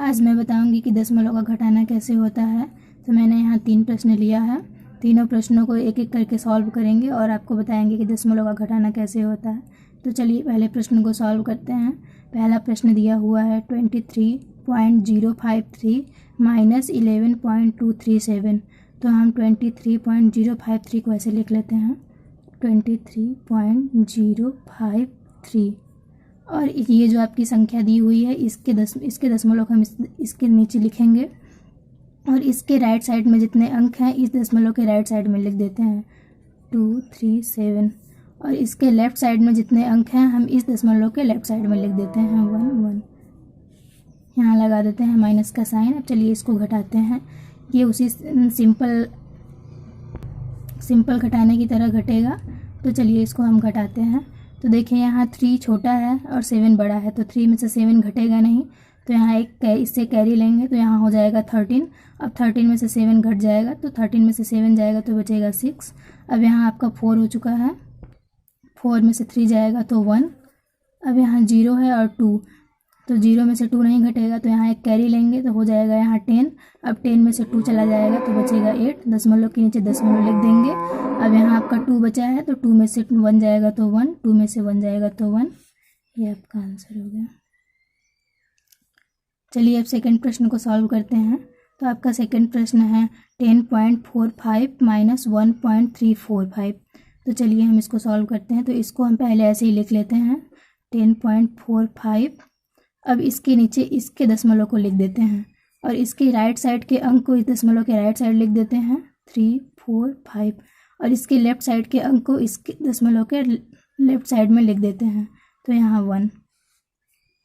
आज मैं बताऊंगी कि दशमलव का घटाना कैसे होता है। तो मैंने यहाँ 3 प्रश्न लिया है। तीनों प्रश्नों को एक एक करके सॉल्व करेंगे और आपको बताएंगे कि दशमलव का घटाना कैसे होता है। तो चलिए पहले प्रश्न को सॉल्व करते हैं। पहला प्रश्न दिया हुआ है 23.053 माइनस 11.237। तो हम 23.053 को ऐसे लिख लेते हैं 23.053। और ये जो आपकी संख्या दी हुई है इसके दशमलव हम इसके नीचे लिखेंगे और इसके राइट साइड में जितने अंक हैं इस दशमलव के राइट साइड में लिख देते हैं 237। और इसके लेफ़्ट साइड में जितने अंक हैं हम इस दशमलव के लेफ़्ट साइड में लिख देते हैं 1 1। यहाँ लगा देते हैं माइनस का साइन। अब चलिए इसको घटाते हैं। ये उसी सिंपल घटाने की तरह घटेगा। तो चलिए इसको हम घटाते हैं। तो देखिए यहाँ 3 छोटा है और 7 बड़ा है, तो 3 में से 7 घटेगा नहीं। तो यहाँ इससे कैरी लेंगे तो यहाँ हो जाएगा 13। अब 13 में से 7 घट जाएगा तो 13 में से 7 जाएगा तो बचेगा 6। अब यहाँ आपका 4 हो चुका है, 4 में से 3 जाएगा तो 1। अब यहाँ 0 है और 2, तो 0 में से 2 नहीं घटेगा तो यहाँ एक कैरी लेंगे तो हो जाएगा यहाँ 10। अब 10 में से 2 चला जाएगा तो बचेगा 8। दशमलव के नीचे दशमलव लिख देंगे। अब यहाँ आपका 2 बचा है तो 2 में से 1 जाएगा तो 1, 2 में से 1 जाएगा तो 1। ये आपका आंसर हो गया। चलिए अब सेकंड प्रश्न को सॉल्व करते हैं। तो आपका सेकंड प्रश्न है 10.45 माइनस 1.345। तो चलिए हम इसको सॉल्व करते हैं। तो इसको हम पहले ऐसे ही लिख लेते हैं 10.45। अब इसके नीचे इसके दशमलव को लिख देते हैं और इसके राइट साइड के अंक को इस दशमलव के राइट साइड लिख देते हैं 3 4 5। और इसके लेफ़्ट साइड के अंक को इसके दशमलव के लेफ़्ट साइड में लिख देते हैं। तो यहाँ 1,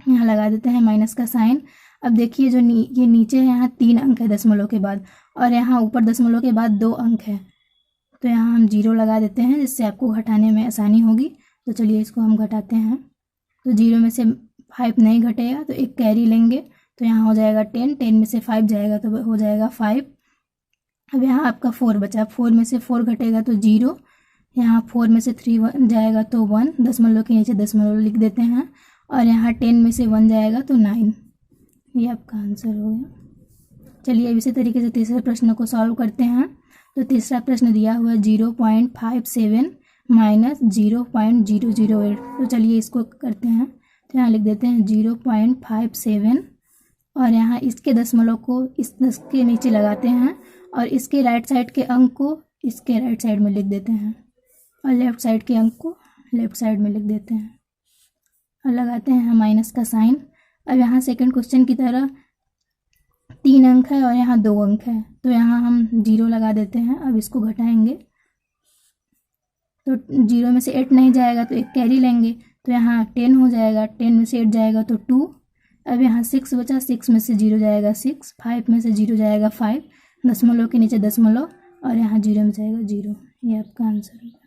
यहाँ लगा देते हैं माइनस का साइन। अब देखिए जो ये नीचे है यहाँ 3 अंक है दशमलव के बाद और यहाँ ऊपर दशमलव के बाद 2 अंक है। तो यहाँ हम 0 लगा देते हैं जिससे आपको घटाने में आसानी होगी। तो चलिए इसको हम घटाते हैं। तो 0 में से 5 नहीं घटेगा तो एक कैरी लेंगे तो यहाँ हो जाएगा 10। 10 में से 5 जाएगा तो हो जाएगा 5। अब यहाँ आपका 4 बचा, 4 में से 4 घटेगा तो 0। यहाँ 4 में से 3 जाएगा तो 1, दशमलव के नीचे दशमलव लिख देते हैं। और यहाँ 10 में से 1 जाएगा तो 9। ये आपका आंसर हो गया। चलिए अब इसी तरीके से तीसरे प्रश्न को सॉल्व करते हैं। तो तीसरा प्रश्न दिया हुआ है 0.57 माइनस 0.008। तो चलिए इसको करते हैं। तो यहाँ लिख देते हैं 0.57 और यहाँ इसके दशमलव को इस 10 के नीचे लगाते हैं और इसके राइट साइड के अंक को इसके राइट साइड में लिख देते हैं और लेफ़्ट साइड के अंक को लेफ़्ट साइड में लिख देते हैं और लगाते हैं माइनस का साइन। अब यहाँ सेकंड क्वेश्चन की तरह 3 अंक है और यहाँ 2 अंक है तो यहाँ हम 0 लगा देते हैं। अब इसको घटाएंगे तो 0 में से 8 नहीं जाएगा तो एक कैरी लेंगे तो यहाँ 10 हो जाएगा। 10 में से 8 जाएगा तो 2। अब यहाँ 6 बचा, 6 में से 0 जाएगा 6, 5 में से 0 जाएगा 5, दशमलव के नीचे दशमलव और यहाँ 0 में जाएगा 0। ये आपका आंसर है।